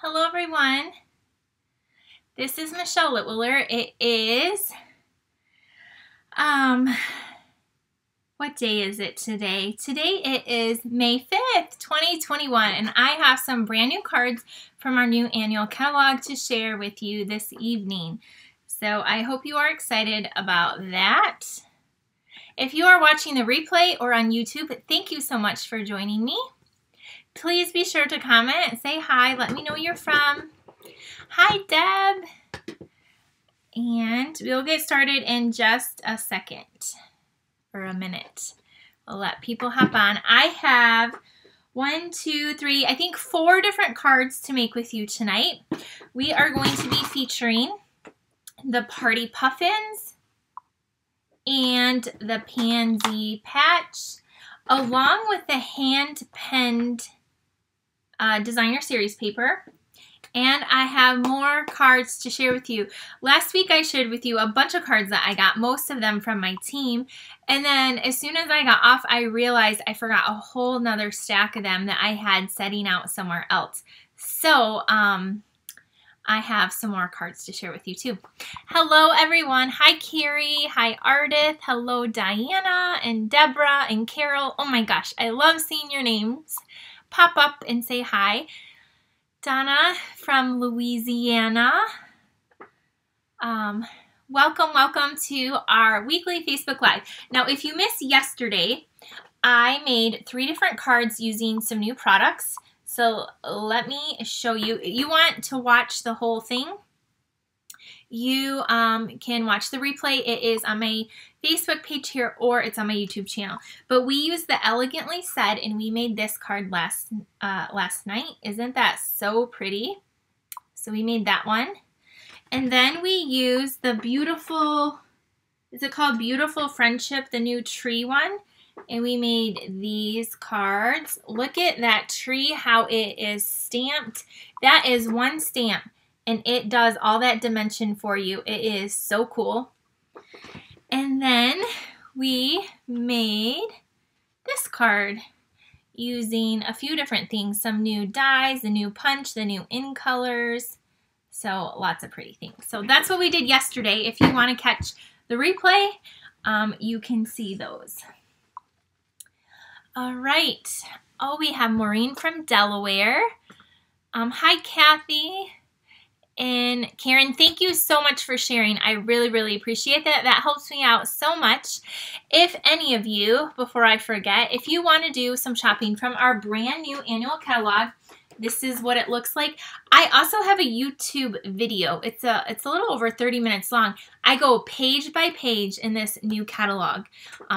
Hello everyone, this is Michelle Litwiller. It is, what day is it today? Today it is May 5th, 2021, and I have some brand new cards from our new annual catalog to share with you this evening. So I hope you are excited about that. If you are watching the replay or on YouTube, thank you so much for joining me. Please be sure to comment and say hi. Let me know where you're from. Hi, Deb. And we'll get started in just a second or a minute. We'll let people hop on. I have 4 different cards to make with you tonight. We are going to be featuring the Party Puffins and the Pansy patch, along with the hand-penned designer series paper. And I have more cards to share with you. Last week I shared with you a bunch of cards that I got, most of them from my team. And then as soon as I got off, I realized I forgot a whole nother stack of them that I had setting out somewhere else. So I have some more cards to share with you too. Hello everyone. Hi Carrie. Hi Ardith. Hello Diana and Deborah and Carol. Oh my gosh, I love seeing your names pop up and say hi. Donna from Louisiana. Welcome to our weekly Facebook Live. Now, if you missed yesterday, I made 3 different cards using some new products. So let me show you. You want to watch the whole thing? You can watch the replay. It is on my Facebook page here, or it's on my YouTube channel. But we used the Elegantly Said, and we made this card last night. Isn't that so pretty? So we made that one. And then we used the beautiful, is it called Beautiful Friendship, the new tree one? And we made these cards. Look at that tree, how it is stamped. That is one stamp, and it does all that dimension for you. It is so cool. And then we made this card using a few different things. Some new dies, the new punch, the new in colors. So lots of pretty things. So that's what we did yesterday. If you want to catch the replay, you can see those. All right. Oh, we have Maureen from Delaware. Hi, Kathy. And Karen, thank you so much for sharing. I really, really appreciate that. That helps me out so much. If any of you, before I forget, if you want to do some shopping from our brand new annual catalog, this is what it looks like. I also have a YouTube video. It's a little over 30 minutes long. I go page by page in this new catalog.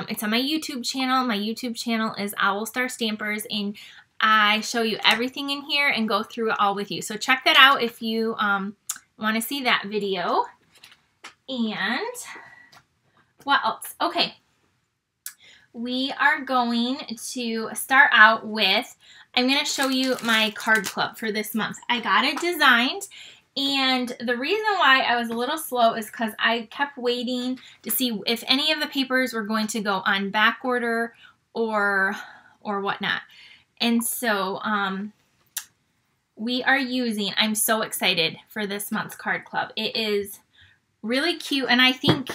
It's on my YouTube channel. My YouTube channel is Owl Star Stampers, and I show you everything in here and go through it all with you. So check that out if you want to see that video. And what else? Okay. We are going to start out with, I'm going to show you my card club for this month. I got it designed, and the reason why I was a little slow is because I kept waiting to see if any of the papers were going to go on back order or whatnot. And so we are using, I'm so excited for this month's card club. It is really cute, and I think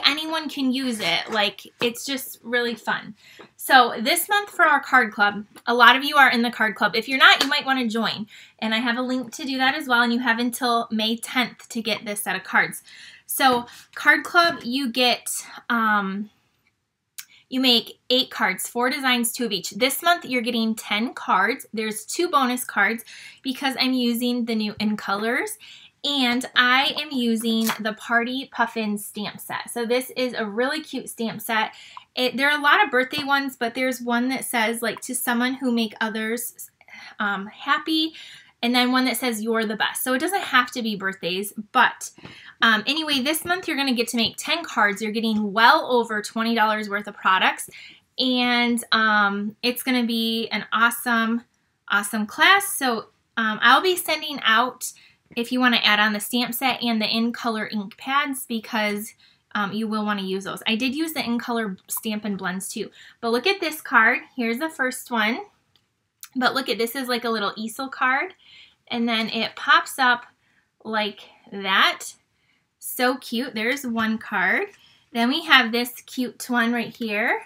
anyone can use it. Like, it's just really fun. So this month for our card club, a lot of you are in the card club. If you're not, you might want to join. And I have a link to do that as well, and you have until May 10th to get this set of cards. So card club, you get you make 8 cards, 4 designs, 2 of each. This month, you're getting 10 cards. There's 2 bonus cards because I'm using the new in colors, and I am using the Party Puffins stamp set. So this is a really cute stamp set. There are a lot of birthday ones, but there's one that says, like, to someone who make others happy, and then one that says you're the best. So it doesn't have to be birthdays, but anyway, this month you're going to get to make 10 cards. You're getting well over $20 worth of products, and it's going to be an awesome class. So I'll be sending out, if you want to add on the stamp set and the in color ink pads, because you will want to use those. I did use the in color Stampin' Blends too, but look at this card. Here's the first one. But look at, this is like a little easel card. and then it pops up like that. So cute. There's one card. Then we have this cute one right here.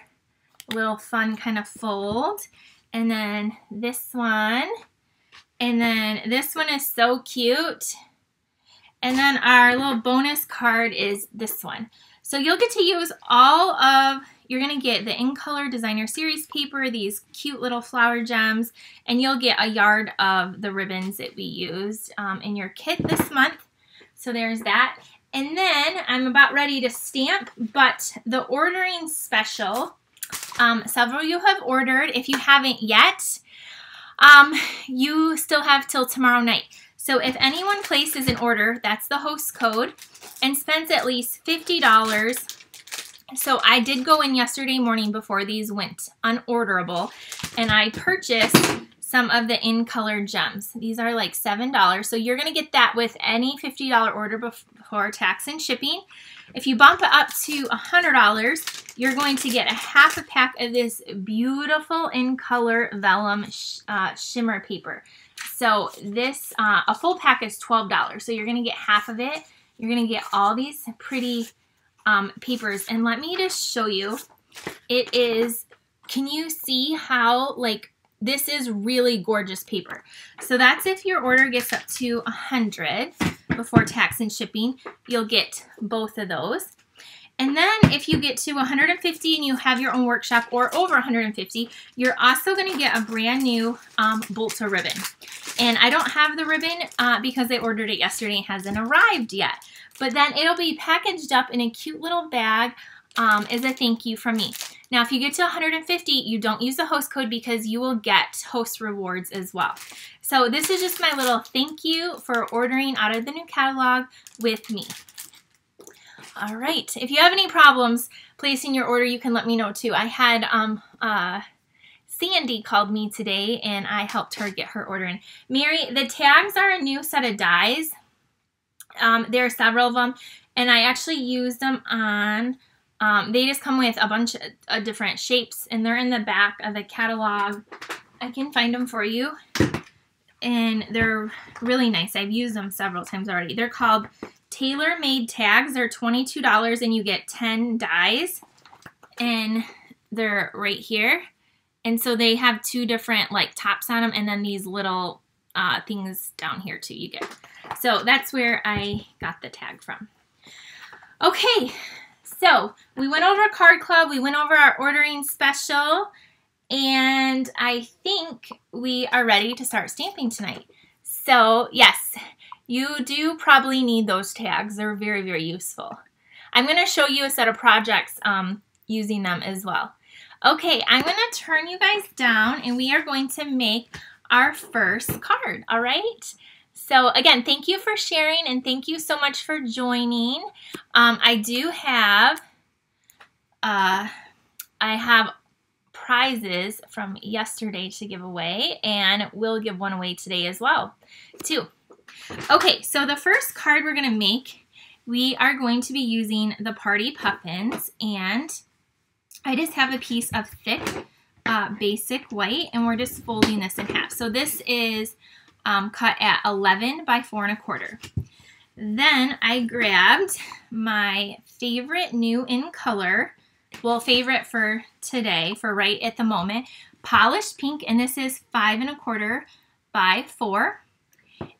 A little fun kind of fold. And then this one. And then this one is so cute. And then our little bonus card is this one. So you'll get to use all of, you're going to get the In Color Designer Series paper, these cute little flower gems, and you'll get a yard of the ribbons that we used in your kit this month. So there's that. And then I'm about ready to stamp, but the ordering special, several of you have ordered. If you haven't yet, you still have till tomorrow night. So if anyone places an order, that's the host code, and spends at least $50. So I did go in yesterday morning before these went unorderable, and I purchased some of the In Color gems. These are like $7. So you're going to get that with any $50 order before tax and shipping. If you bump it up to $100, you're going to get a half a pack of this beautiful In Color vellum shimmer paper. So this, a full pack is $12. So you're going to get half of it. You're going to get all these pretty papers. And let me just show you. It is, can you see how, like, this is really gorgeous paper. So that's if your order gets up to 100 before tax and shipping, you'll get both of those. And then if you get to 150 and you have your own workshop, or over 150, you're also going to get a brand new Bolta ribbon. And I don't have the ribbon because I ordered it yesterday and hasn't arrived yet. But then it'll be packaged up in a cute little bag as a thank you from me. Now, if you get to 150, you don't use the host code because you will get host rewards as well. So this is just my little thank you for ordering out of the new catalog with me. All right. If you have any problems placing your order, you can let me know too. I had Sandy called me today and I helped her get her order in. Mary, the tags are a new set of dies. There are several of them, and I actually used them on, they just come with a bunch of different shapes, and they're in the back of the catalog. I can find them for you, and they're really nice. I've used them several times already. They're called tailor-made tags. They're $22, and you get 10 dies, and they're right here. And so they have two different like tops on them, and then these little things down here too you get. So that's where I got the tag from. Okay, so we went over Card Club, we went over our ordering special, and I think we are ready to start stamping tonight. So yes, you do probably need those tags. They're very, very useful. I'm going to show you a set of projects using them as well. Okay, I'm going to turn you guys down, and we are going to make our first card, all right? So again, thank you for sharing, and thank you so much for joining. I do have, I have prizes from yesterday to give away, and we'll give one away today as well, too. Okay, so the first card we're going to make, we are going to be using the Party Puffins, and I just have a piece of thick basic white, and we're just folding this in half. So this is cut at 11 by 4 1/4. Then I grabbed my favorite new In Color, well, favorite for today, for right at the moment, polished pink, and this is 5 1/4 by 4.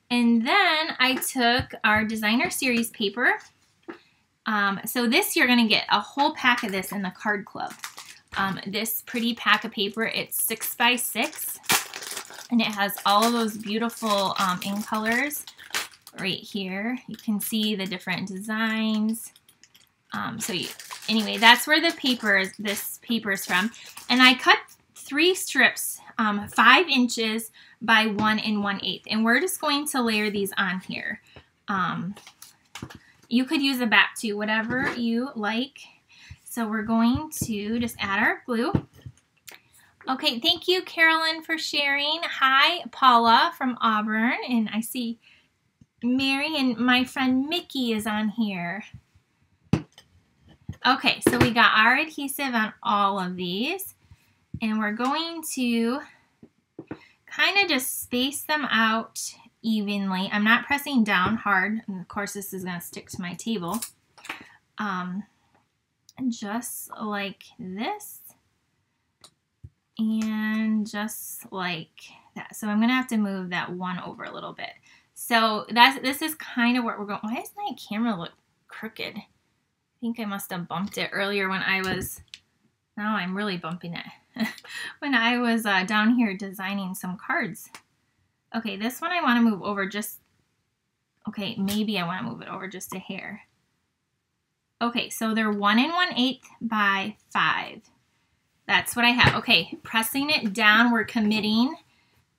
And then I took our Designer Series paper. So this, you're going to get a whole pack of this in the Card Club. This pretty pack of paper, it's 6 by 6, and it has all of those beautiful In Colors right here. You can see the different designs. Anyway, that's where the paper, this paper is from. And I cut 3 strips, 5 inches by 1 1/8, and we're just going to layer these on here. You could use a back too, whatever you like. So we're going to just add our glue. Okay, thank you, Carolyn, for sharing. Hi, Paula from Auburn, and I see Mary and my friend Mickey is on here. Okay, so we got our adhesive on all of these, and we're going to kind of just space them out evenly. I'm not pressing down hard, and of course this is going to stick to my table. Just like this, and just like that. So I'm going to have to move that one over a little bit. So this is kind of what we're going. Why does my camera look crooked? I think I must have bumped it earlier when I was, now I'm really bumping it, when I was down here designing some cards. Okay, this one I want to move over just, okay, maybe I want to move it over just a hair. Okay, so they're 1 1/8 by 5. That's what I have. Okay, pressing it down, we're committing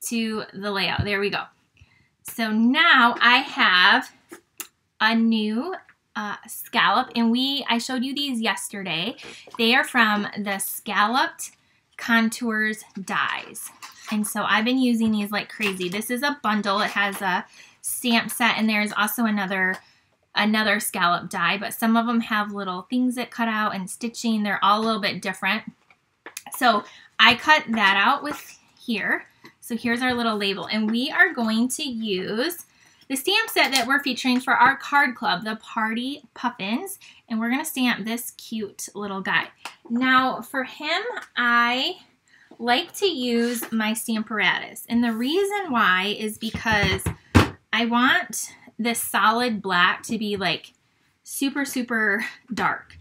to the layout. There we go. So now I have a new scallop, and I showed you these yesterday. They are from the Scalloped Contours dies. And so I've been using these like crazy. This is a bundle. It has a stamp set, and there's also another scallop die, but some of them have little things that cut out and stitching. They're all a little bit different. So I cut that out with here. So here's our little label, and we are going to use the stamp set that we're featuring for our card club, the Party Puffins, and we're going to stamp this cute little guy. Now for him, I like to use my Stamparatus, and the reason why is because I want this solid black to be like super, super dark.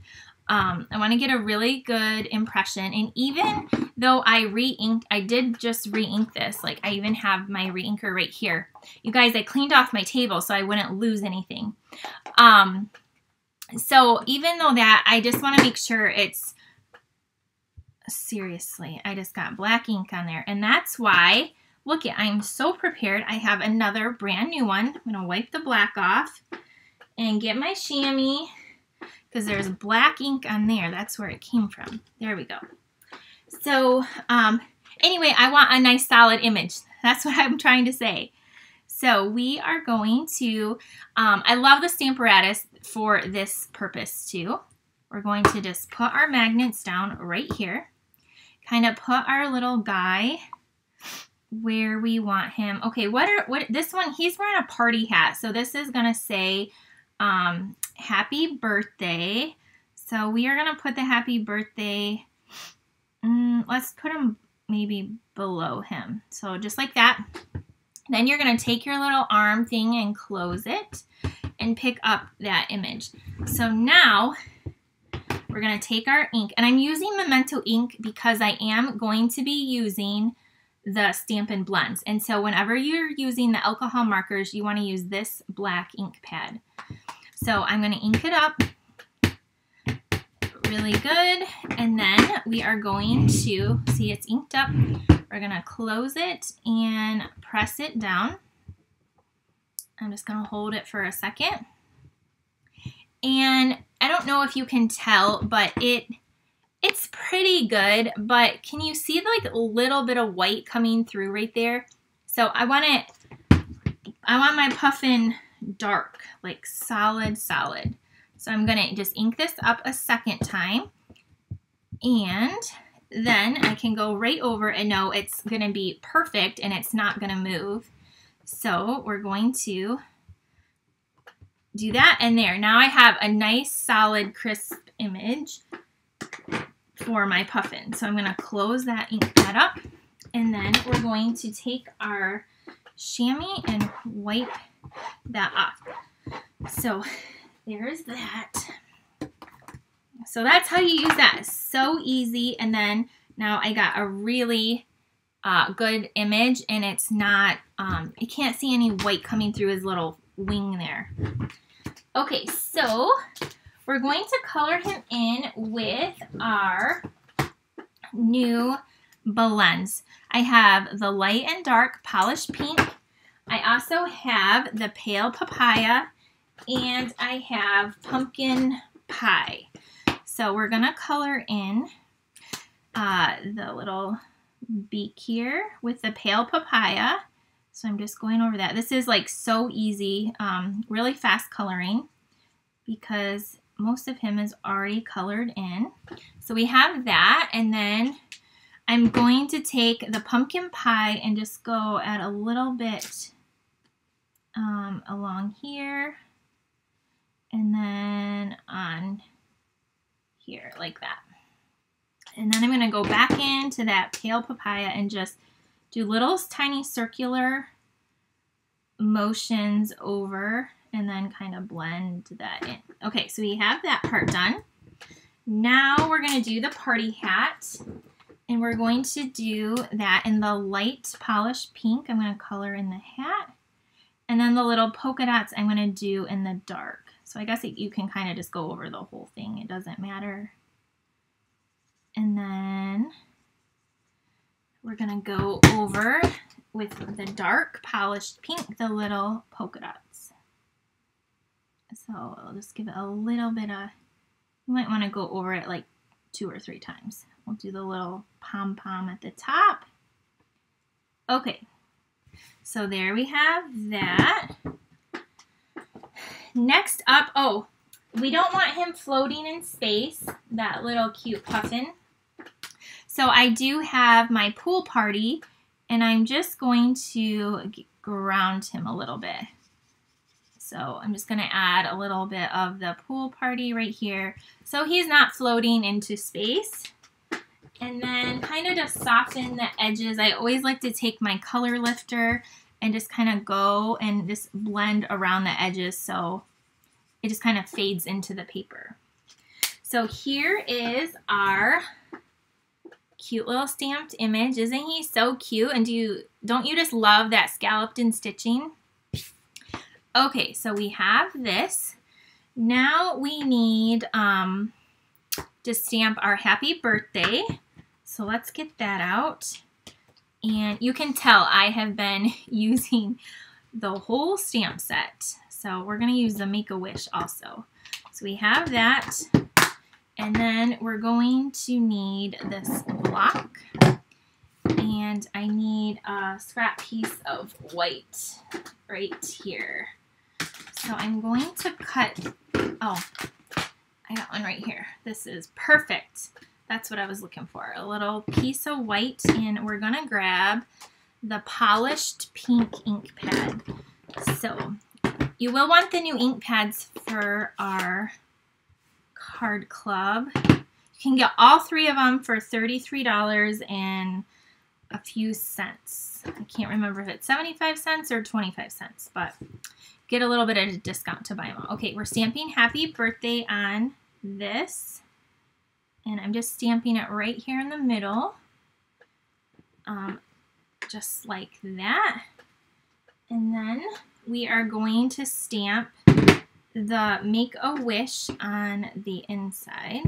I want to get a really good impression, and even though I did just re-ink this, like I even have my re-inker right here. You guys, I cleaned off my table so I wouldn't lose anything. So even though that, I just want to make sure it's, seriously, I just got black ink on there, and that's why, look, I'm so prepared. I have another brand new one. I'm going to wipe the black off and get my chamois, because there's black ink on there. That's where it came from. There we go. So anyway, I want a nice solid image. That's what I'm trying to say. So we are going to, I love the Stamparatus for this purpose too. We're going to just put our magnets down right here. Kind of put our little guy where we want him. Okay, what this one, he's wearing a party hat. So this is going to say happy birthday. So we are going to put the happy birthday, let's put him maybe below him. So just like that. Then you're going to take your little arm thing and close it and pick up that image. So now we're going to take our ink, and I'm using Memento ink because I am going to be using the Stampin' Blends. And so whenever you're using the alcohol markers, you want to use this black ink pad. So I'm going to ink it up really good, and then we are going to, see it's inked up, we're going to close it and press it down. I'm just going to hold it for a second. And I don't know if you can tell, but it's pretty good, but can you see like a little bit of white coming through right there? So I want my puffin dark, like solid. So I'm going to just ink this up a second time, and then I can go right over and know it's going to be perfect and it's not going to move. So we're going to do that, and there. Now I have a nice, solid, crisp image for my puffin. So I'm going to close that ink pad up, and then we're going to take our chamois and wipe that off. So there's that. So that's how you use that. So easy. And then now I got a really good image, and it's not, you can't see any white coming through his little wing there. Okay, so we're going to color him in with our new blends. I have the light and dark polished pink. I also have the pale papaya, and I have pumpkin pie. So we're gonna color in the little beak here with the pale papaya. So I'm just going over that. This is like so easy, really fast coloring, because most of him is already colored in. So we have that, and then I'm going to take the pumpkin pie and just go at a little bit along here, and then on here like that. And then I'm going to go back into that pale papaya and just do little tiny circular motions over and then kind of blend that in. Okay, so we have that part done. Now we're going to do the party hat, and we're going to do that in the light polished pink. I'm going to color in the hat, and then the little polka dots I'm going to do in the dark. So I guess you can kind of just go over the whole thing. It doesn't matter. And then we're going to go over with the dark polished pink, the little polka dots. So I'll just give it a little bit of, you might want to go over it like 2 or 3 times. We'll do the little pom-pom at the top. Okay, so there we have that. Next up, oh, we don't want him floating in space, that little cute puffin. So I do have my pool party, and I'm just going to ground him a little bit. So I'm just going to add a little bit of the pool party right here, so he's not floating into space. And then kind of just soften the edges. I always like to take my color lifter and just kind of go and just blend around the edges so it just kind of fades into the paper. So here is our cute little stamped image. Isn't he so cute? And don't you just love that scalloped in stitching? Okay, so we have this. Now we need to stamp our happy birthday. So let's get that out. And you can tell I have been using the whole stamp set. So we're going to use the Make-A-Wish also. So we have that. And then we're going to need this block. And I need a scrap piece of white right here. So I'm going to cut, oh, I got one right here. This is perfect. That's what I was looking for. A little piece of white, and we're gonna grab the polished pink ink pad. So you will want the new ink pads for our card club. You can get all 3 of them for $33 and a few cents. I can't remember if it's 75 cents or 25 cents, but get a little bit of a discount to buy them all. Okay, we're stamping happy birthday on this. And I'm just stamping it right here in the middle. Just like that. And then we are going to stamp the Make-A-Wish on the inside.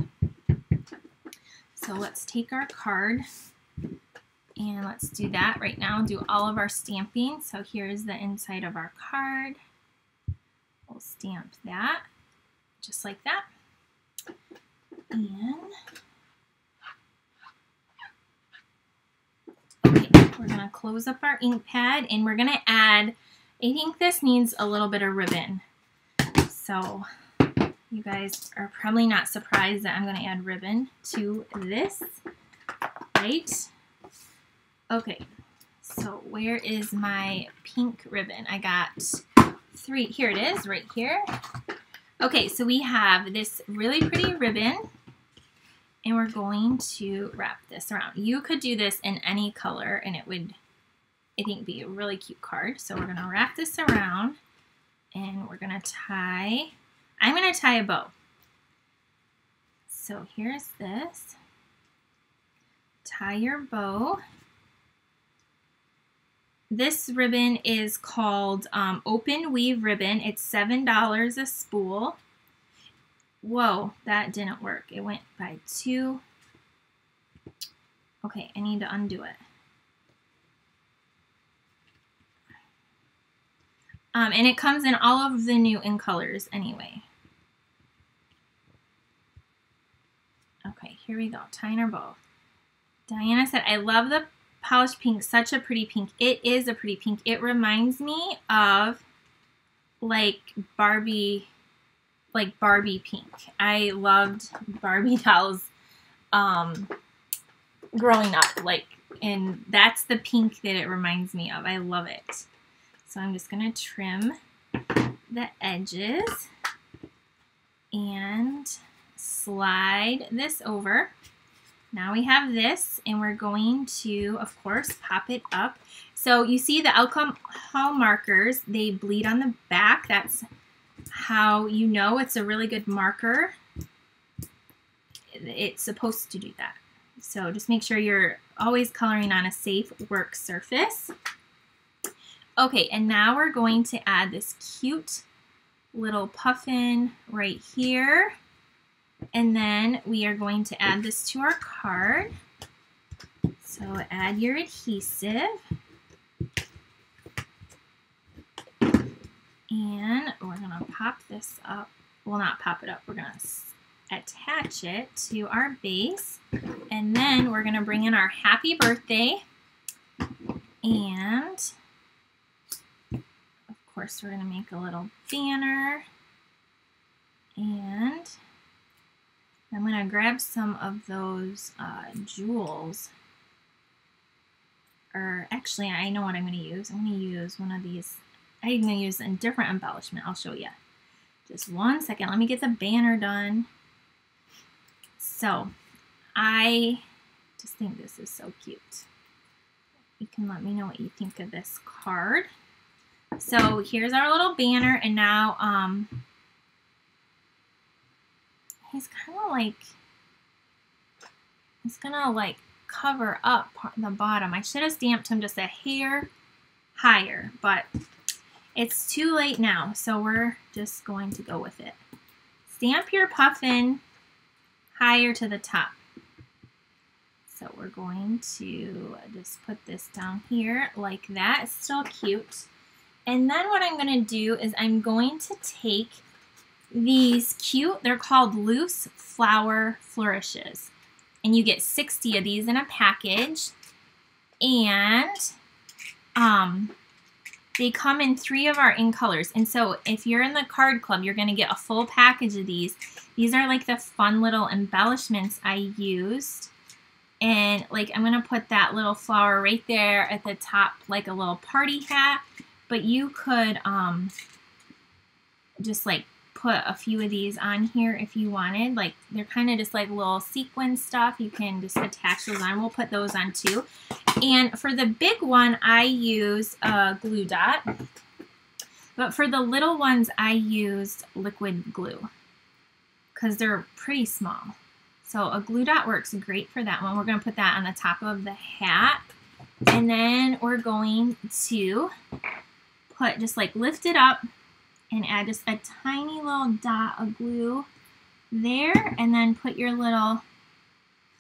So let's take our card and let's do that right now. Do all of our stamping. So here's the inside of our card. We'll stamp that just like that. And okay, we're going to close up our ink pad, and we're going to add, I think this needs a little bit of ribbon. So you guys are probably not surprised that I'm going to add ribbon to this, right? Okay, so where is my pink ribbon? I got 3. Here it is, right here. Okay, so we have this really pretty ribbon, and we're going to wrap this around. You could do this in any color, and it would, I think, be a really cute card. So we're going to wrap this around, and we're going to tie, I'm going to tie a bow. So here's this. Tie your bow. This ribbon is called Open Weave Ribbon. It's $7 a spool. Whoa, that didn't work. It went by 2. Okay, I need to undo it. And it comes in all of the new in colors anyway. Okay, here we go. Tying our bow. Diana said, I love the polished pink, such a pretty pink. It is a pretty pink. It reminds me of like Barbie pink. I loved Barbie dolls growing up, and that's the pink that it reminds me of. I love it. So I'm just going to trim the edges and slide this over. Now we have this, and we're going to, of course, pop it up. So you see the alcohol markers, they bleed on the back. That's how you know it's a really good marker. It's supposed to do that. So just make sure you're always coloring on a safe work surface. Okay, and now we're going to add this cute little puffin right here. And then we are going to add this to our card. So add your adhesive. And we're going to pop this up. Well, not pop it up. We're going to attach it to our base. And then we're going to bring in our happy birthday. And of course, we're going to make a little banner. And I'm going to grab some of those jewels. Or actually, I know what I'm going to use. I'm going to use one of these. I'm going to use a different embellishment. I'll show you. Just one second. Let me get the banner done. So, I just think this is so cute. You can let me know what you think of this card. So, here's our little banner. And now, he's kind of like, he's going to like cover up the bottom. I should have stamped him just a hair higher, but it's too late now, so we're just going to go with it. Stamp your puffin higher to the top. So we're going to just put this down here like that. It's still cute. And then what I'm going to do is I'm going to take these cute, they're called loose flower flourishes. And you get 60 of these in a package. And they come in 3 of our ink colors. And so if you're in the card club, you're going to get a full package of these. These are like the fun little embellishments I used. And like I'm going to put that little flower right there at the top like a little party hat. But you could just like put a few of these on here if you wanted. Like they're kind of just like little sequin stuff. You can just attach those on. We'll put those on too. And for the big one, I use a glue dot. But for the little ones, I used liquid glue because they're pretty small. So a glue dot works great for that one. We're going to put that on the top of the hat. And then we're going to put, just like lift it up and add just a tiny little dot of glue there. And then put your little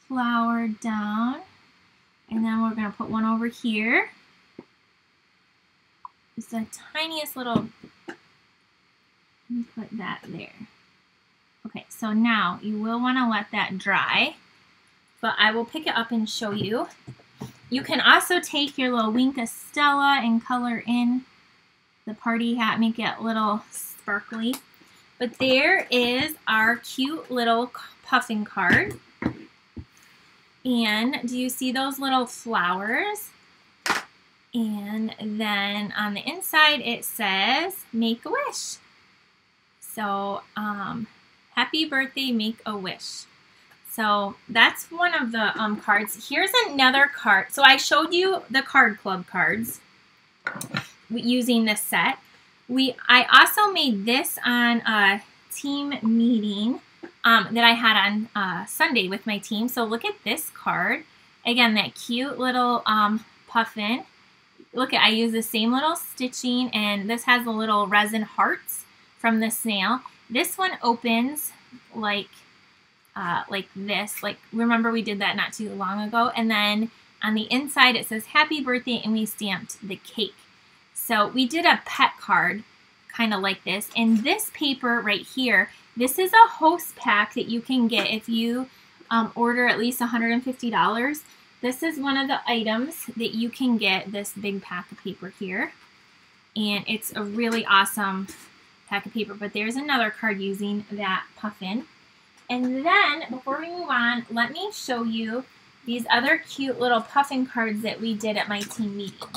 flower down. And then we're going to put one over here. Just the tiniest little, put that there. Okay, so now you will want to let that dry, but I will pick it up and show you. You can also take your little Wink of Stella and color in the party hat, make it a little sparkly. But there is our cute little puffin card. And do you see those little flowers? And then on the inside it says, make a wish. So, happy birthday, make a wish. So that's one of the cards. Here's another card. So I showed you the card club cards using this set. I also made this on a team meeting that I had on Sunday with my team. So look at this card. Again, that cute little puffin. Look at, I use the same little stitching, and this has the little resin hearts from the snail. This one opens like this. Like, remember we did that not too long ago. And then on the inside it says happy birthday, and we stamped the cake. So we did a pet card kind of like this. And this paper right here, this is a host pack that you can get if you order at least $150. This is one of the items that you can get, this big pack of paper here. And it's a really awesome pack of paper. But there's another card using that puffin. And then, before we move on, let me show you these other cute little puffin cards that we did at my team meeting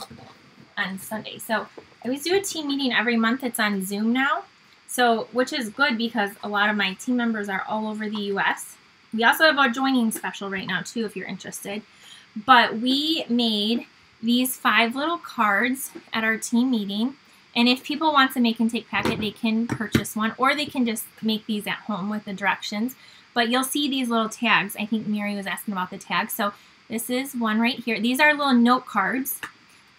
on Sunday. So, I always do a team meeting every month. It's on Zoom now, so which is good because a lot of my team members are all over the U.S. We also have a joining special right now too if you're interested. But we made these 5 little cards at our team meeting. And if people want to make and take packet, they can purchase one, or they can just make these at home with the directions. But you'll see these little tags. I think Mary was asking about the tags. So this is one right here. These are little note cards.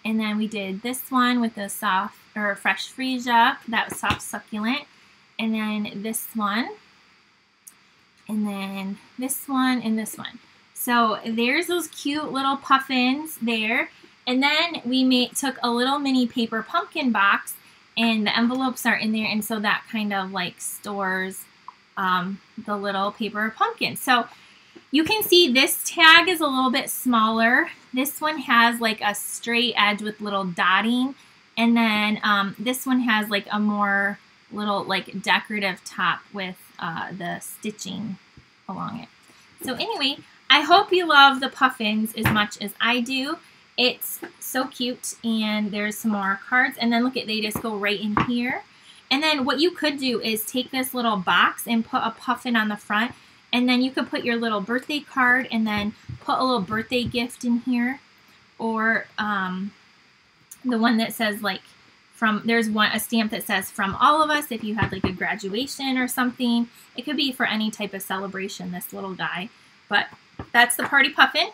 And then we did this one with the soft or fresh freesia, that was soft succulent. And then this one. And then this one and this one. So there's those cute little puffins there. And then we took a little mini paper pumpkin box, and the envelopes are in there, and so that kind of like stores the little paper pumpkin. So you can see this tag is a little bit smaller. This one has like a straight edge with little dotting, and then this one has like a more little like decorative top with the stitching along it. So anyway, I hope you love the puffins as much as I do. It's so cute, and there's some more cards, and then look at, they just go right in here. And then what you could do is take this little box and put a puffin on the front, and then you could put your little birthday card and then put a little birthday gift in here, or the one that says like there's a stamp that says from all of us if you had like a graduation or something. It could be for any type of celebration, this little guy, but that's the party puffin.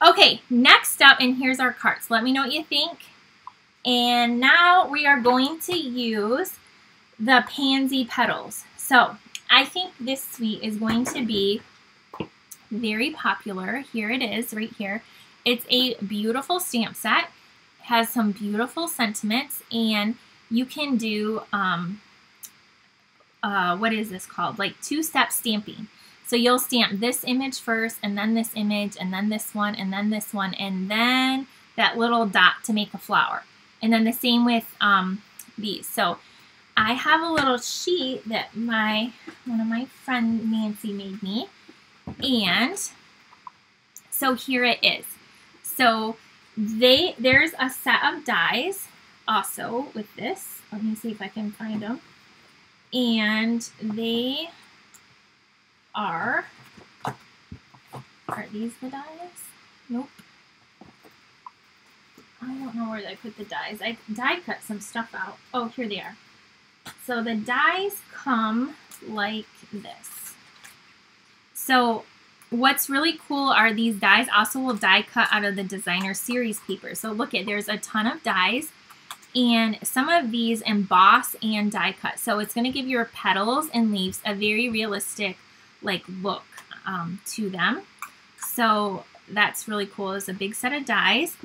Okay, next up, and here's our cards. Let me know what you think. And now we are going to use the pansy petals. So I think this suite is going to be very popular. Here it is right here. It's a beautiful stamp set. It has some beautiful sentiments, and you can do, what is this called? Like 2-step stamping. So you'll stamp this image first, and then this image, and then this one, and then this one, and then that little dot to make a flower. And then the same with these. So I have a little sheet that one of my friend Nancy made me. And so here it is. So there's a set of dies also with this. Let me see if I can find them. And they are these the dies? Nope. I don't know where I put the dies. I die cut some stuff out. Oh, here they are. So the dies come like this. So what's really cool are these dies also will die cut out of the designer series paper. So look at, there's a ton of dies, and some of these emboss and die cut. So it's going to give your petals and leaves a very realistic like look to them. So that's really cool. It's a big set of dies.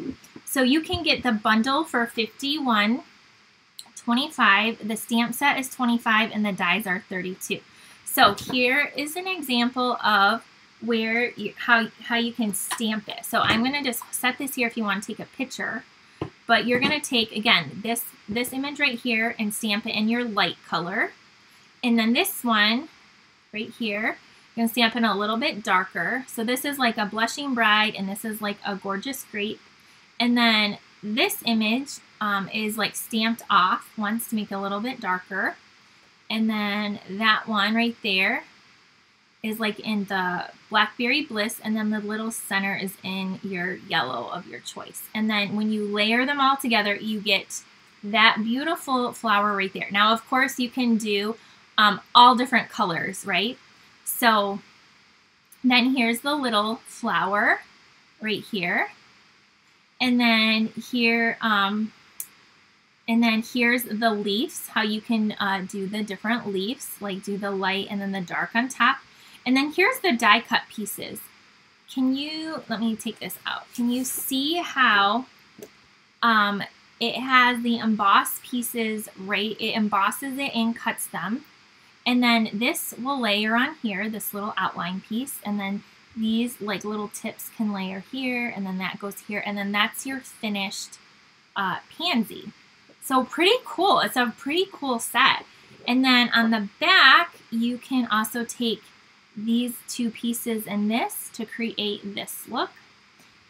So you can get the bundle for $51.25. The stamp set is $25, and the dies are $32. So here is an example of where how you can stamp it. So I'm going to just set this here if you want to take a picture. But you're going to take, again, this image right here and stamp it in your light color. And then this one right here, you're going to stamp in a little bit darker. So this is like a blushing bride, and this is like a gorgeous grape. And then this image is like stamped off once to make it a little bit darker. And then that one right there is like in the Blackberry Bliss, and then the little center is in your yellow of your choice. And then when you layer them all together, you get that beautiful flower right there. Now, of course, you can do all different colors, right? So then here's the little flower right here. And then here, and then here's the leaves, how you can do the different leaves, like do the light and then the dark on top. And then here's the die cut pieces. Can you, let me take this out. Can you see how it has the embossed pieces, right? It embosses it and cuts them. And then this will layer on here, this little outline piece. And then these like little tips can layer here, and then that goes here. And then that's your finished pansy. So pretty cool. It's a pretty cool set. And then on the back, you can also take these two pieces and this to create this look,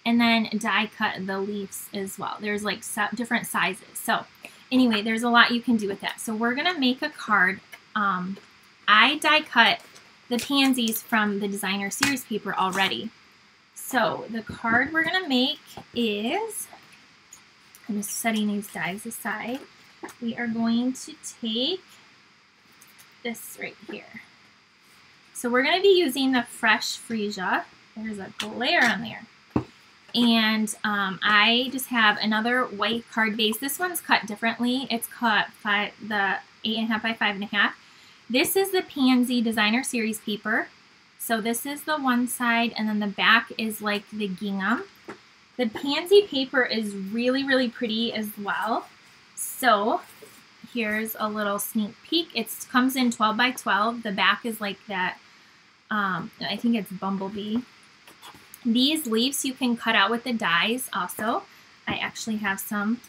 and then die cut the leaves as well. There's like different sizes. So Anyway, there's a lot you can do with that. So we're going to make a card. I die cut the pansies from the designer series paper already. So the card we're going to make is, I'm just setting these dies aside. We are going to take this right here. So we're going to be using the fresh freesia. There's a glare on there. And I just have another white card base. This one's cut differently. It's cut the 8.5 by 5.5. This is the Pansy Designer Series paper. So this is the one side, and then the back is like the gingham. The Pansy paper is really, really pretty as well. So here's a little sneak peek. It comes in 12 by 12. The back is like that, I think it's Bumblebee. These leaves you can cut out with the dies also. I actually have some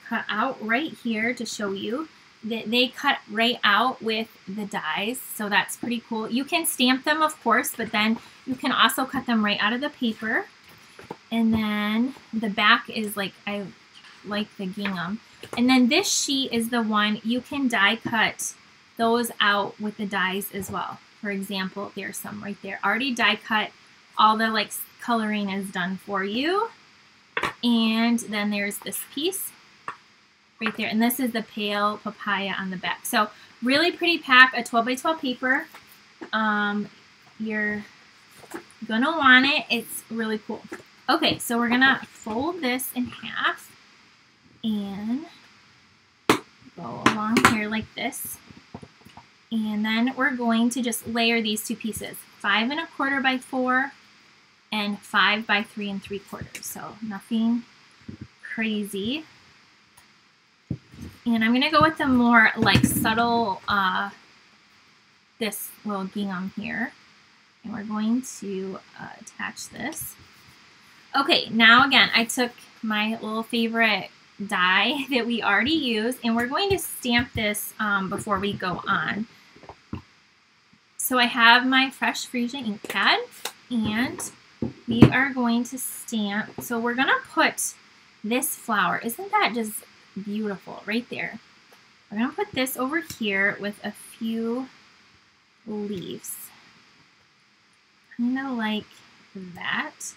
cut out right here to show you. They cut right out with the dies, so that's pretty cool. You can stamp them, of course, but then you can also cut them right out of the paper. And then the back is like, I like the gingham. And then this sheet is the one you can die cut those out with the dies as well. For example, there's some right there. Already die cut. All the like coloring is done for you. And then there's this piece right there. And this is the pale papaya on the back. So really pretty pack, a 12 by 12 paper. You're gonna want it. It's really cool. Okay, so we're gonna fold this in half and go along here like this. And then we're going to just layer these two pieces, 5 1/4 by 4 and 5 by 3 3/4. So nothing crazy. And I'm gonna go with the more like subtle, this little gingham here. And we're going to attach this. Okay, now again, I took my little favorite die that we already used, and we're going to stamp this before we go on. So I have my fresh freesia ink pad, and we are going to stamp. So we're gonna put this flower. Isn't that just beautiful right there? We're gonna put this over here with a few leaves, kind of like that.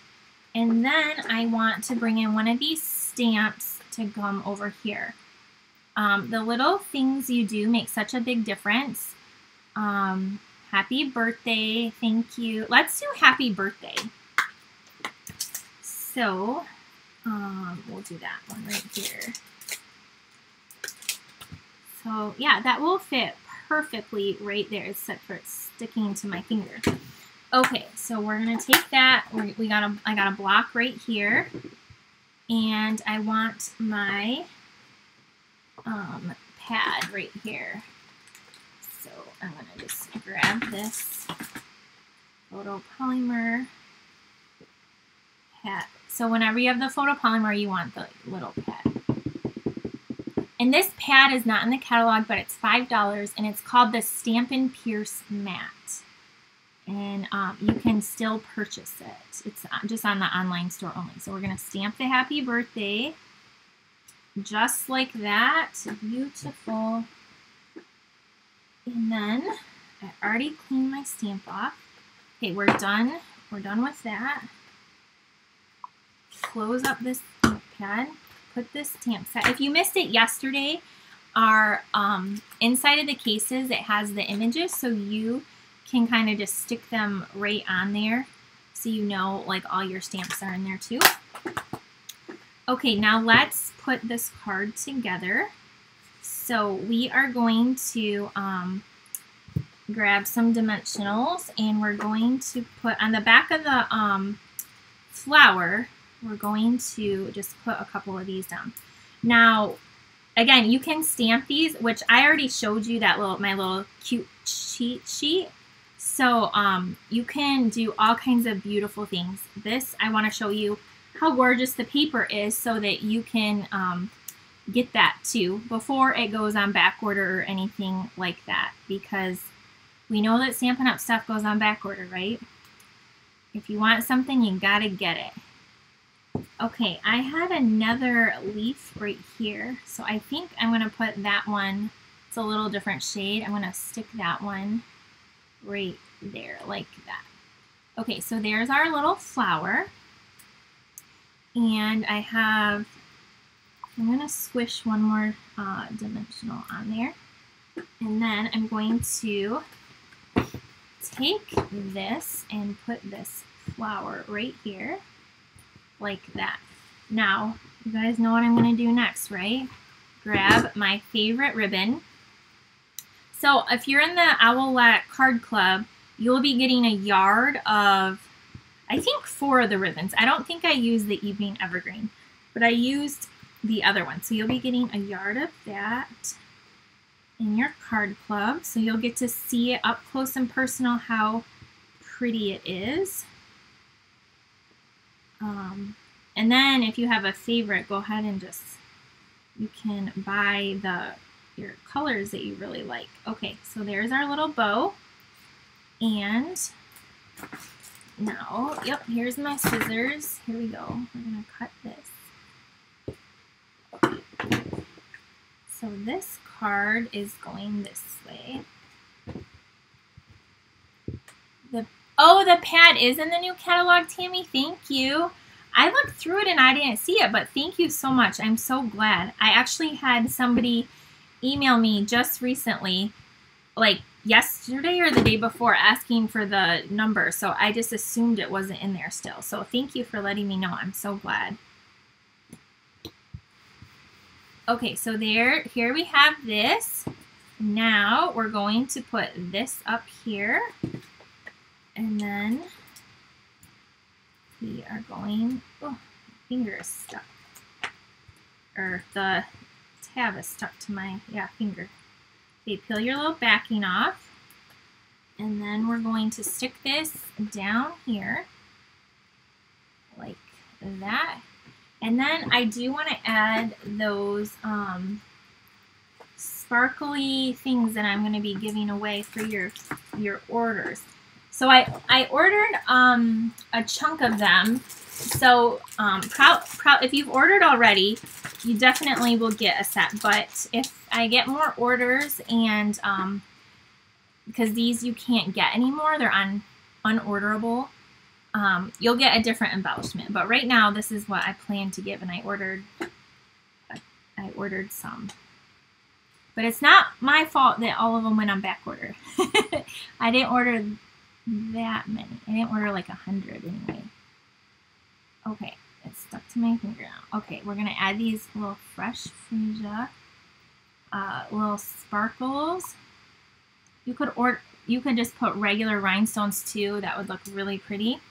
And then I want to bring in one of these stamps to gum over here. The little things you do make such a big difference. Happy birthday, thank you. Let's do happy birthday. So we'll do that one right here. So yeah, that will fit perfectly right there, except for it's sticking to my finger. Okay, so we're gonna take that. I got a block right here, and I want my pad right here. So I'm gonna just grab this photopolymer pad. So whenever you have the photopolymer, you want the little pad. And this pad is not in the catalog, but it's $5, and it's called the Stampin' Pierce Matte. And you can still purchase it. It's just on the online store only. So we're going to stamp the happy birthday just like that. Beautiful. And then I already cleaned my stamp off. Okay, we're done. We're done with that. Close up this ink pad. Put this stamp set. If you missed it yesterday, our inside of the cases, it has the images, so you can kind of just stick them right on there so you know like all your stamps are in there too. Okay, now let's put this card together. So we are going to grab some dimensionals, and we're going to put on the back of the flower, we're going to just put a couple of these down. Now, again, you can stamp these, which I already showed you that my little cute cheat sheet. So you can do all kinds of beautiful things. This, I want to show you how gorgeous the paper is so that you can get that too before it goes on back order or anything like that, because we know that Stampin' Up! Stuff goes on back order, right? If you want something, you gotta get it. Okay, I had another leaf right here, so I think I'm going to put that one, it's a little different shade. I'm going to stick that one right there like that. Okay, so there's our little flower. And I'm going to squish one more dimensional on there. And then I'm going to take this and put this flower right here, like that. Now, you guys know what I'm going to do next, right? Grab my favorite ribbon. So if you're in the OWLET card club, you'll be getting a yard of, I think, 4 of the ribbons. I don't think I used the Evening Evergreen, but I used the other one. So you'll be getting a yard of that in your card club. So you'll get to see it up close and personal how pretty it is. And then if you have a favorite, go ahead and you can buy your colors that you really like. Okay, so there's our little bow. And now, yep, here's my scissors. Here we go. We're going to cut this. So this card is going this way. The pad is in the new catalog, Tammy. Thank you. I looked through it and I didn't see it, but thank you so much. I'm so glad. I actually had somebody email me just recently, like yesterday or the day before, asking for the number. So I just assumed it wasn't in there still. So thank you for letting me know. I'm so glad. Okay, so here we have this. Now we're going to put this up here. And then we are going, oh, my finger is stuck. Or the tab is stuck to my, finger. Okay, peel your little backing off. And then we're going to stick this down here. Like that. And then I do want to add those sparkly things that I'm going to be giving away for your orders. So I ordered a chunk of them. So if you've ordered already, you definitely will get a set. But if I get more orders, and because these you can't get anymore, they're unorderable, you'll get a different embellishment. But right now, this is what I plan to give, and I ordered some. But it's not my fault that all of them went on back order. I didn't order that many. I didn't order like 100 anyway. Okay, it's stuck to my finger now. Okay, we're gonna add these little fresh freesia, little sparkles. You could just put regular rhinestones too. That would look really pretty.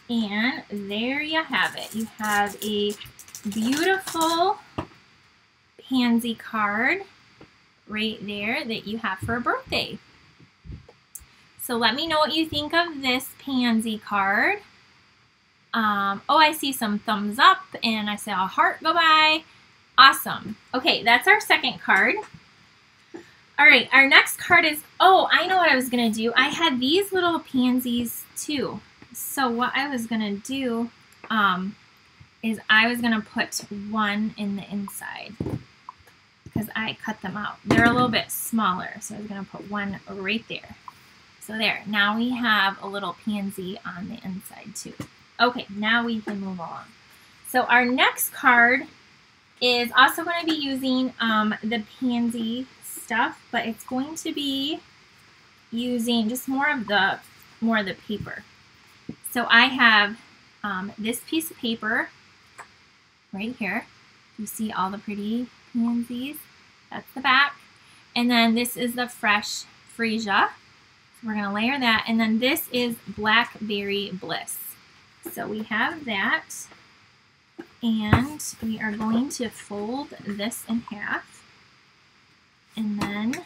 And there you have it. You have a beautiful pansy card right there that you have for a birthday. So let me know what you think of this pansy card. Oh, I see some thumbs up, and I saw a heart go by. Awesome. Okay, that's our second card. All right, our next card is, oh, I know what I was going to do. I had these little pansies too. So what I was going to do is I was going to put one in the inside because I cut them out. They're a little bit smaller, so I was going to put one right there. So there, now we have a little pansy on the inside too. Okay, now we can move on. So our next card is also going to be using the pansy stuff, but it's going to be using just more of the paper. So I have this piece of paper right here. You see all the pretty pansies. That's the back. And then this is the fresh freesia. So we're going to layer that. And then this is Blackberry Bliss. So we have that. And we are going to fold this in half. And then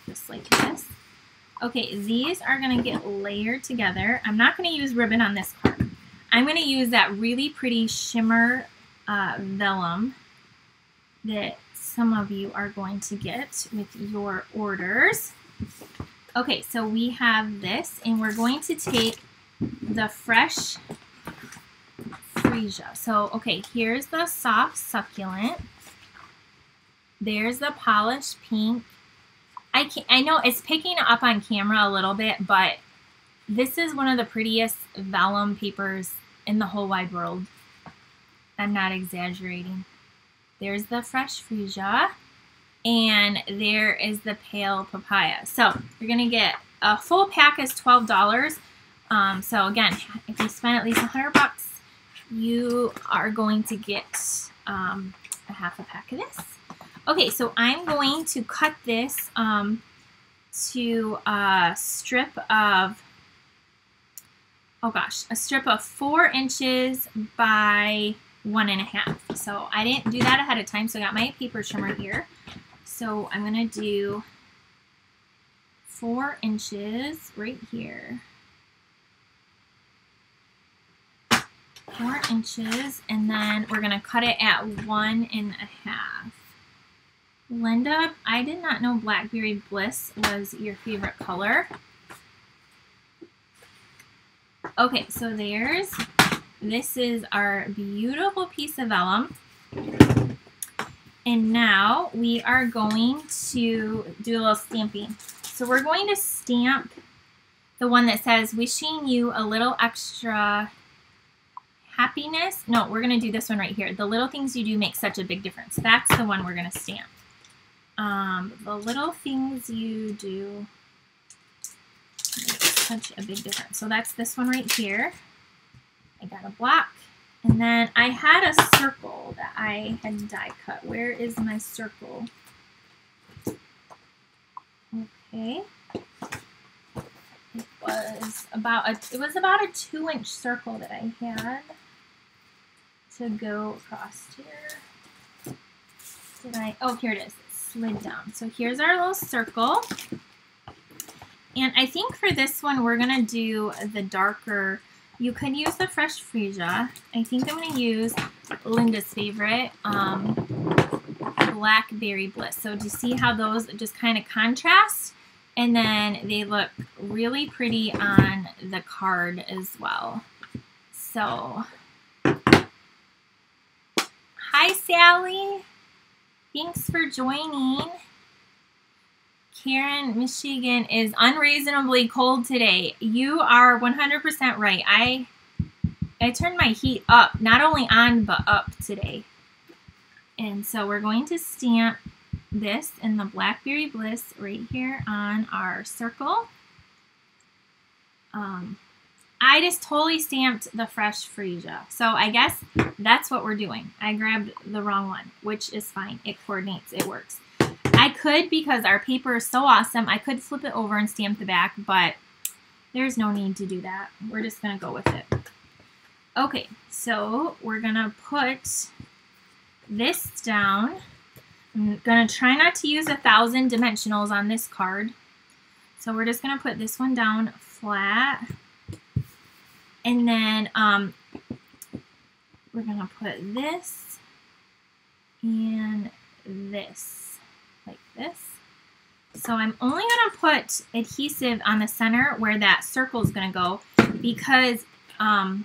just like this. Okay, these are going to get layered together. I'm not going to use ribbon on this card. I'm going to use that really pretty shimmer vellum that some of you are going to get with your orders. Okay, so we have this, and we're going to take the fresh freesia. So, okay, here's the soft succulent. There's the polished pink. I know it's picking up on camera a little bit, but this is one of the prettiest vellum papers in the whole wide world. I'm not exaggerating. There's the fresh freesia, and there is the pale papaya. So you're gonna get a full pack is $12. So again, if you spend at least $100, you are going to get a half a pack of this. Okay, so I'm going to cut this to a strip of, oh gosh, a strip of 4 inches by 1.5. So I didn't do that ahead of time, so I got my paper trimmer here. So I'm gonna do 4 inches right here. 4 inches, and then we're gonna cut it at 1.5. Linda, I did not know Blackberry Bliss was your favorite color. Okay, so this is our beautiful piece of vellum. And now we are going to do a little stamping. So we're going to stamp the one that says, wishing you a little extra happiness. No, we're going to do this one right here. The little things you do make such a big difference. That's the one we're going to stamp. The little things you do make such a big difference. So that's this one right here. I got a block. And then I had a circle that I had die cut. Where is my circle? Okay. It was about a 2-inch circle that I had to go across here. Oh, here it is. It slid down. So here's our little circle. And I think for this one, we're going to do the darker. You could use the fresh freesia. I think I'm going to use Linda's favorite, Blackberry Bliss. So do you see how those just kind of contrast? And then they look really pretty on the card as well. So, hi Sally. Thanks for joining. Karen, Michigan is unreasonably cold today. You are 100% right. I turned my heat up, not only on, but up today. And so we're going to stamp this in the Blackberry Bliss right here on our circle. I just totally stamped the fresh freesia. So I guess that's what we're doing. I grabbed the wrong one, which is fine. It coordinates, it works. I could, because our paper is so awesome, I could flip it over and stamp the back, but there's no need to do that. We're just going to go with it. Okay, so we're going to put this down. I'm going to try not to use 1,000 dimensionals on this card. So we're just going to put this one down flat. And then we're going to put this and this. Like this. So I'm only going to put adhesive on the center where that circle is going to go, because I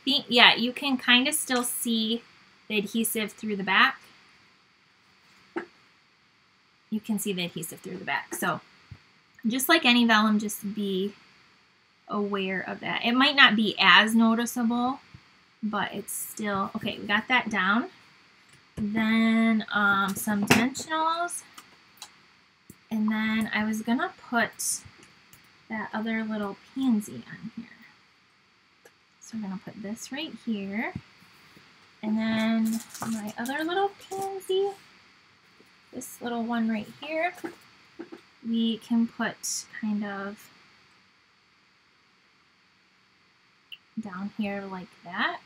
think, yeah, you can kind of still see the adhesive through the back. You can see the adhesive through the back. So just like any vellum, just be aware of that. It might not be as noticeable, but it's still, okay, we got that down. Then some dimensionals, and then I was gonna put that other little pansy on here. So we're gonna put this right here, and then my other little pansy, this little one right here, we can put kind of down here like that.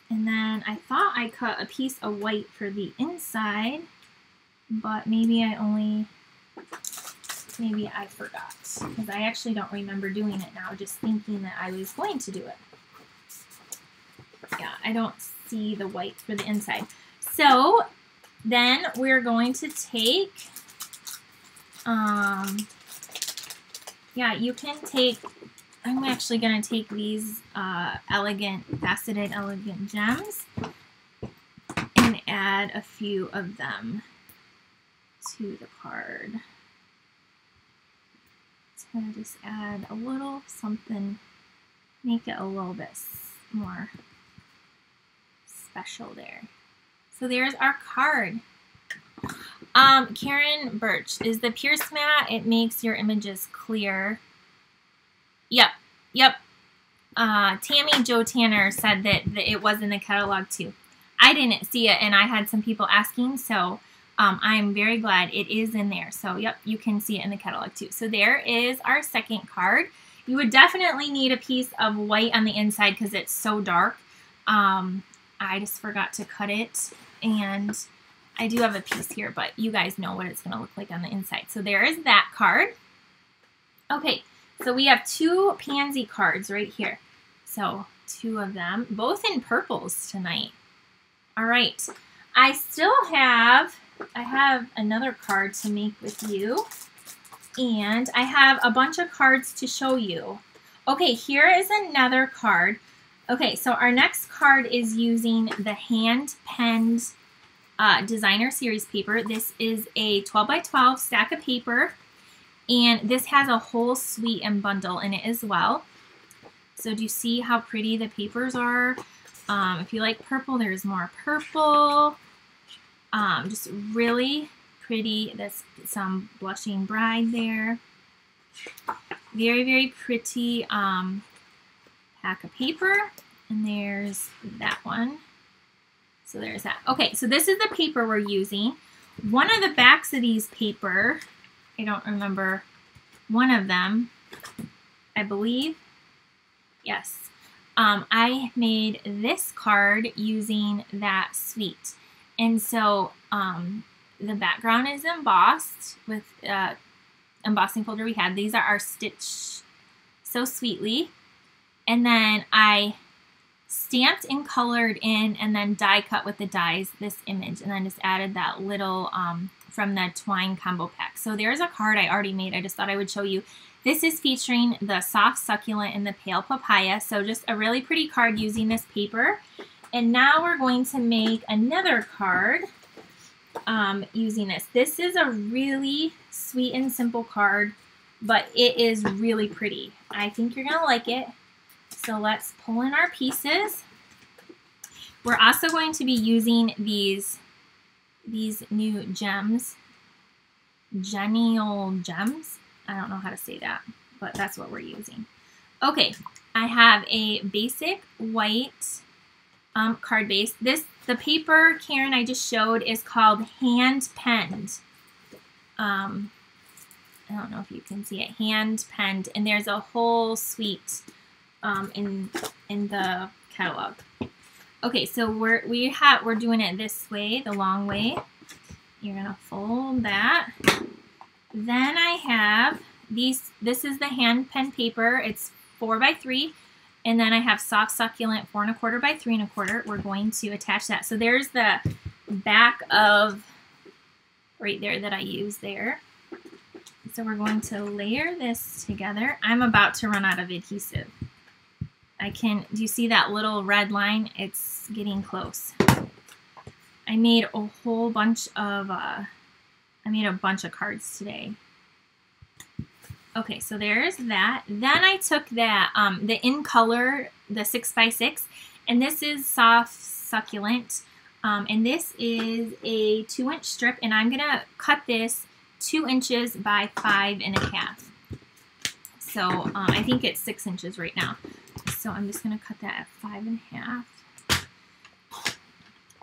And then I thought I cut a piece of white for the inside, but maybe I forgot, because I actually don't remember doing it now, just thinking that I was going to do it. Yeah, I don't see the white for the inside. So then we're going to take, yeah, you can take I'm actually going to take these faceted elegant gems and add a few of them to the card. So just add a little something, make it a little bit more special there. So there's our card. Karen Birch, is the Pierce Mat, it makes your images clear. Yep. Tammy Jo Tanner said that it was in the catalog too. I didn't see it, and I had some people asking, so I'm very glad it is in there. So yep, you can see it in the catalog too. So there is our second card. You would definitely need a piece of white on the inside because it's so dark. I just forgot to cut it, and I do have a piece here, but you guys know what it's going to look like on the inside. So there is that card. Okay, so we have 2 Pansy cards right here. So 2 of them, both in purples tonight. All right, I have another card to make with you, and I have a bunch of cards to show you. Okay, here is another card. Okay, so our next card is using the hand-penned designer series paper. This is a 12 by 12 stack of paper, and this has a whole suite and bundle in it as well. So do you see how pretty the papers are? If you like purple, there's more purple. Just really pretty. That's some blushing bride there. Very, very pretty pack of paper. And there's that one. So there's that. Okay, so this is the paper we're using. One of the backs of these paper, I don't remember, one of them, I believe. Yes. I made this card using that suite. And so the background is embossed with embossing folder we had. These are our Stitch So Sweetly. And then I stamped and colored in and then die cut with the dies this image, and then just added that little from the twine combo pack. So there's a card I already made. I just thought I would show you. This is featuring the soft succulent and the pale papaya. So just a really pretty card using this paper. And now we're going to make another card using this. This is a really sweet and simple card, but it is really pretty. I think you're going to like it. So let's pull in our pieces. We're also going to be using these new gems, genial gems. I don't know how to say that, but that's what we're using. Okay, I have a basic white card base. The paper, Karen, I just showed is called hand penned. I don't know if you can see it, hand penned, and there's a whole suite in the catalog. Okay, so we're doing it this way, the long way. You're gonna fold that. Then I have these. This is the hand pen paper. It's 4 by 3, and then I have soft succulent 4 1/4 by 3 1/4. We're going to attach that. So there's the back of right there that I use there. So we're going to layer this together. I'm about to run out of adhesive. Do you see that little red line? It's getting close. I made a whole bunch of, cards today. Okay, so there's that. Then I took that, the In Color, the 6 by 6, and this is soft succulent, and this is a 2-inch strip, and I'm gonna cut this 2 inches by 5 1/2. So I think it's 6 inches right now. So I'm just going to cut that at 5 1/2.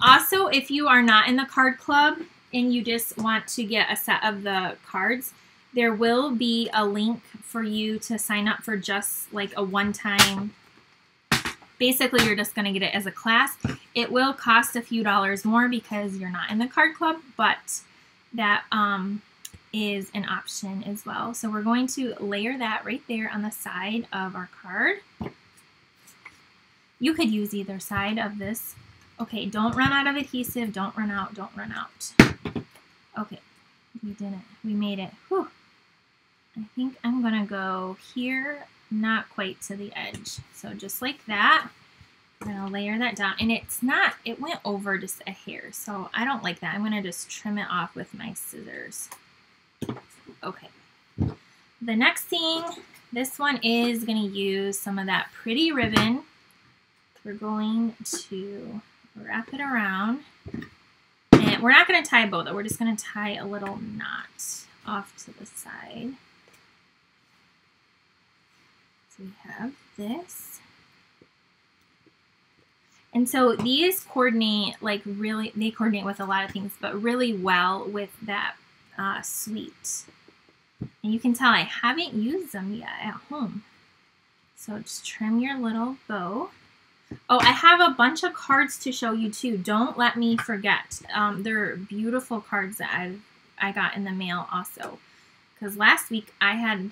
Also, if you are not in the card club and you just want to get a set of the cards, there will be a link for you to sign up for just like a one-time. Basically, you're just going to get it as a class. It will cost a few dollars more because you're not in the card club, but that is an option as well. So we're going to layer that right there on the side of our card. You could use either side of this. Okay, don't run out of adhesive. Don't run out. Don't run out. Okay, we did it. We made it. Whew. I think I'm going to go here, not quite to the edge. So just like that, I'm gonna layer that down. And it went over just a hair, so I don't like that. I'm gonna just trim it off with my scissors. Okay. The next thing, this one is gonna use some of that pretty ribbon. We're going to wrap it around. And we're not gonna tie a bow though, we're just gonna tie a little knot off to the side. So we have this. And so these coordinate, like really, they coordinate with a lot of things, but really well with that sweet. And you can tell I haven't used them yet at home. So just trim your little bow. Oh, I have a bunch of cards to show you too. Don't let me forget. They're beautiful cards that I got in the mail also. Because last week I had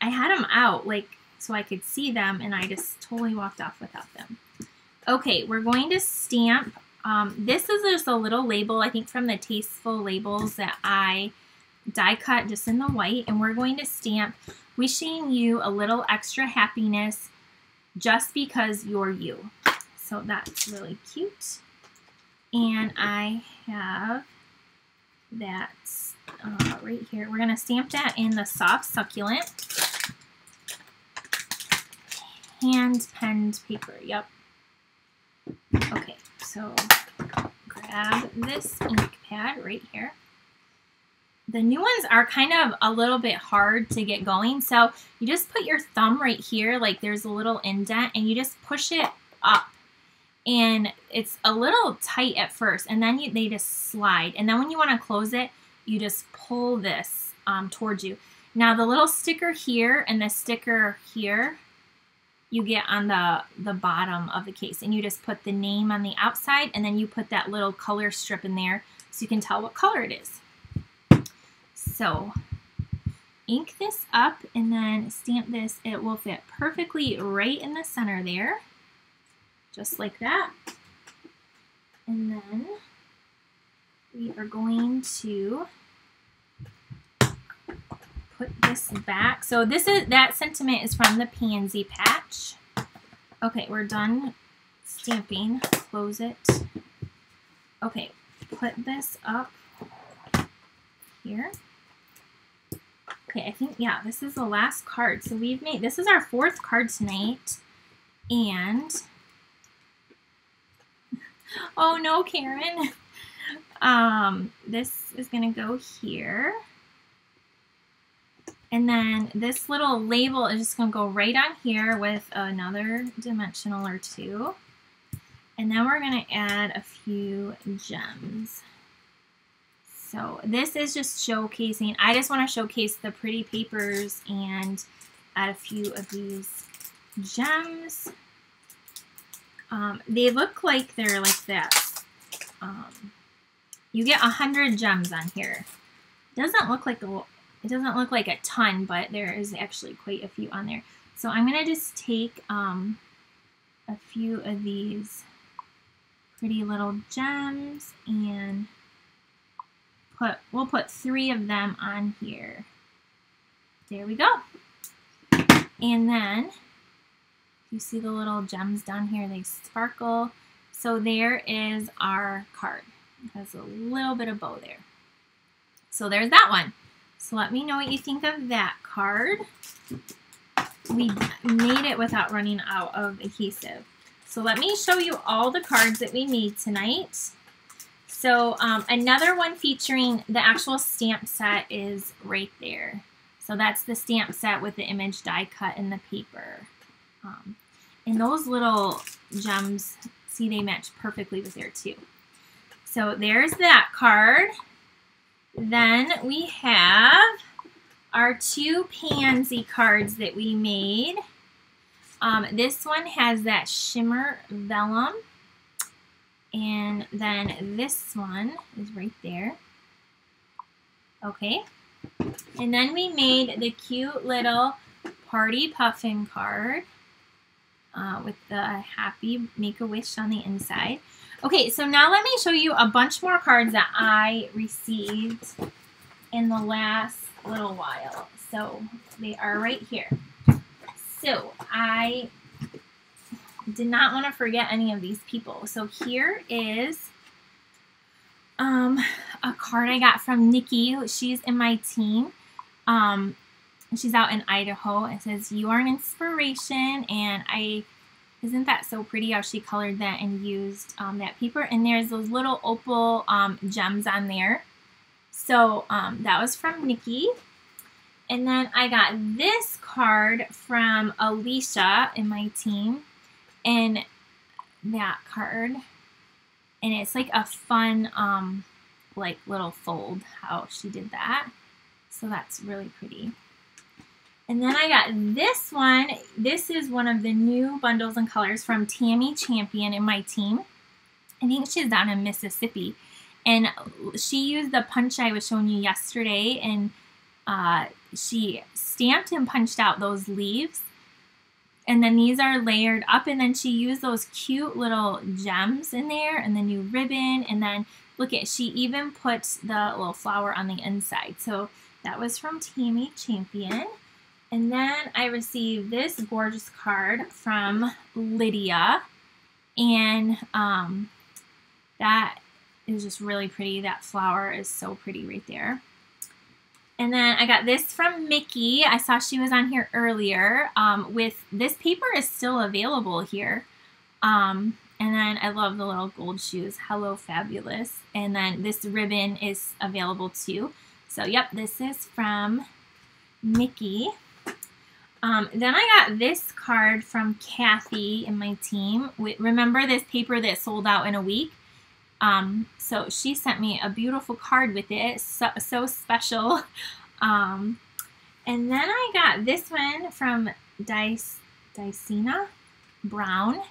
them out, like, so I could see them, and I just totally walked off without them. Okay, we're going to stamp. This is just a little label, I think from the Tasteful Labels that I die cut just in the white, and we're going to stamp wishing you a little extra happiness just because you're you. So that's really cute. And I have that right here. We're going to stamp that in the Soft Succulent hand penned paper. Yep. Okay, so grab this ink pad right here. The new ones are kind of a little bit hard to get going, so you just put your thumb right here, like there's a little indent, and you just push it up. And it's a little tight at first, and then they just slide. And then when you want to close it, you just pull this towards you. Now the little sticker here and the sticker here, you get on the bottom of the case, and you just put the name on the outside, and then you put that little color strip in there so you can tell what color it is. So ink this up and then stamp this. It will fit perfectly right in the center there, just like that. And then we are going to put this back. So that sentiment is from the Pansy patch. Okay, we're done stamping. Close it. Okay, put this up here. Okay, I think, yeah, this is the last card. So this is our 4th card tonight. And, oh no, Karen. This is gonna go here. And then this little label is just going to go right on here with another dimensional or 2. And then we're going to add a few gems. So this is just showcasing. I just want to showcase the pretty papers and add a few of these gems. They look like they're like that. You get 100 gems on here. It doesn't look like a ton, but there is actually quite a few on there. So I'm going to just take a few of these pretty little gems and we'll put 3 of them on here. There we go. And then you see the little gems down here, they sparkle. So there is our card. It has a little bit of bow there. So there's that one. So let me know what you think of that card. We made it without running out of adhesive. So let me show you all the cards that we made tonight. So another one featuring the actual stamp set is right there. So that's the stamp set with the image die cut in the paper. And those little gems, see, they match perfectly with there too. So there's that card. Then we have our 2 Pansy cards that we made. This one has that shimmer vellum. And then this one is right there. Okay. And then we made the cute little party puffin card with the happy make-a-wish on the inside. Okay, so now let me show you a bunch more cards that I received in the last little while. So they are right here. So I did not want to forget any of these people. So here is a card I got from Nikki. She's in my team. She's out in Idaho. It says, "You are an inspiration," and isn't that so pretty how she colored that and used that paper? And there's those little opal gems on there. So that was from Nikki. And then I got this card from Alicia in my team, and that card, and it's like a fun like little fold how she did that. So that's really pretty. And then I got this one. This is one of the new bundles and colors from Tammy Champion in my team. I think she's down in Mississippi. And she used the punch I was showing you yesterday, and she stamped and punched out those leaves. And then these are layered up, and then she used those cute little gems in there, and the new ribbon, and then look at, she even put the little flower on the inside. So that was from Tammy Champion. And then I received this gorgeous card from Lydia, and that is just really pretty. That flower is so pretty right there. And then I got this from Mickey. I saw she was on here earlier. With this paper is still available here. And then I love the little gold shoes. Hello Fabulous. And then this ribbon is available too. So yep, this is from Mickey. Then I got this card from Kathy in my team. Remember this paper that sold out in a week? So she sent me a beautiful card with it. So special. And then I got this one from Dicina Brown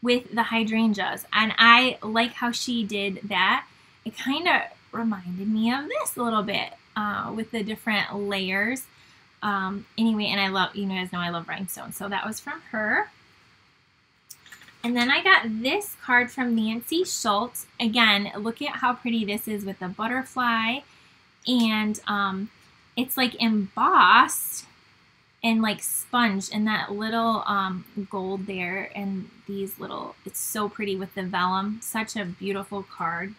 with the hydrangeas. And I like how she did that. It kind of reminded me of this a little bit with the different layers. Anyway, and I love, you guys know I love rhinestones, so that was from her. And then I got this card from Nancy Schultz. Again, look at how pretty this is with the butterfly, and it's like embossed and like sponge, and that little gold there, and these little, it's so pretty with the vellum. Such a beautiful card.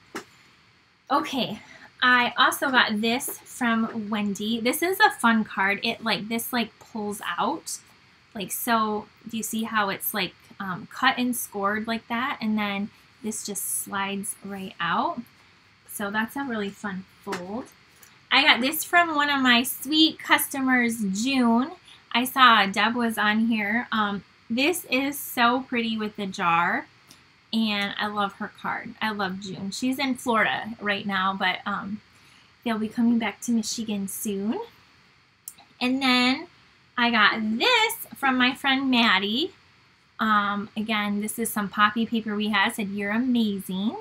Okay. I also got this from Wendy. This is a fun card. This pulls out, like so. Do you see how it's like cut and scored like that? And then this just slides right out. So that's a really fun fold. I got this from one of my sweet customers, June. I saw Deb was on here. This is so pretty with the jar. And I love her card. I love June. She's in Florida right now, but they'll be coming back to Michigan soon. And then I got this from my friend Maddie. Again, this is some poppy paper we had. It said, "You're amazing."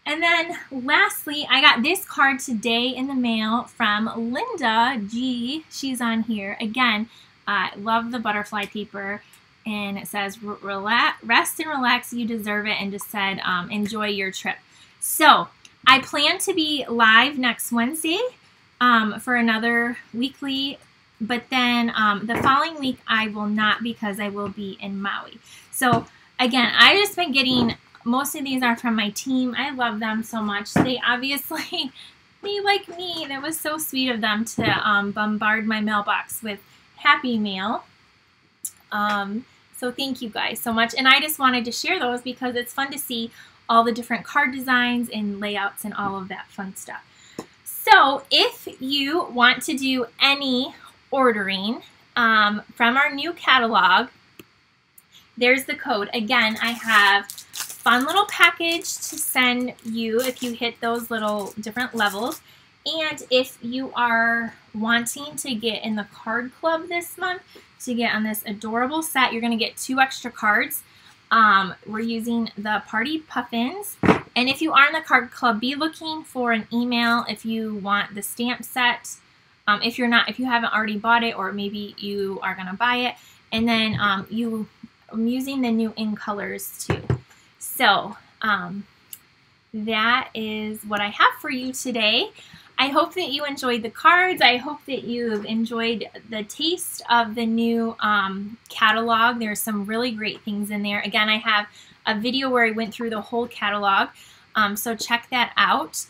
And then lastly, I got this card today in the mail from Linda G. She's on here. Again, I love the butterfly paper. And it says, "Rest and relax, you deserve it," and just said, "Enjoy your trip." So I plan to be live next Wednesday for another weekly, but then the following week I will not, because I will be in Maui. So again, I just been getting, most of these are from my team. I love them so much. They obviously, they like me. That was so sweet of them to bombard my mailbox with Happy Mail. So thank you guys so much. And I just wanted to share those because it's fun to see all the different card designs and layouts and all of that fun stuff. So if you want to do any ordering from our new catalog, there's the code. Again, I have a fun little package to send you if you hit those little different levels. And if you are wanting to get in the card club this month, to get on this adorable set, you're going to get 2 extra cards. We're using the Party Puffins. And if you are in the card club, be looking for an email if you want the stamp set. If you haven't already bought it, or maybe you are going to buy it. And then I'm using the new in colors too. So that is what I have for you today. I hope that you enjoyed the cards. I hope that you've enjoyed the taste of the new catalog. There's some really great things in there. Again, I have a video where I went through the whole catalog, so check that out.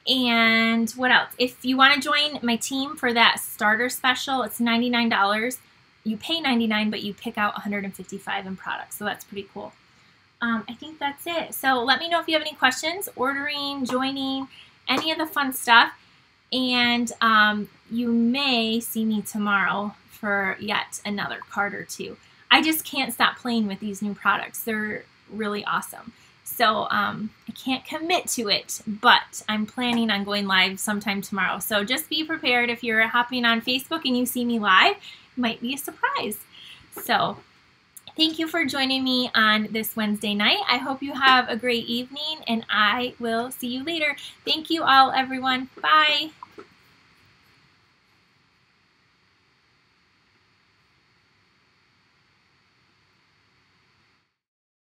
And what else? If you want to join my team for that starter special, it's $99. You pay $99, but you pick out $155 in products, so that's pretty cool. I think that's it. So let me know if you have any questions, ordering, joining, any of the fun stuff. And you may see me tomorrow for yet another card or two. I just can't stop playing with these new products. They're really awesome. So I can't commit to it, but I'm planning on going live sometime tomorrow. So just be prepared. If you're hopping on Facebook and you see me live, it might be a surprise. So thank you for joining me on this Wednesday night. I hope you have a great evening, and I will see you later. Thank you all, everyone. Bye.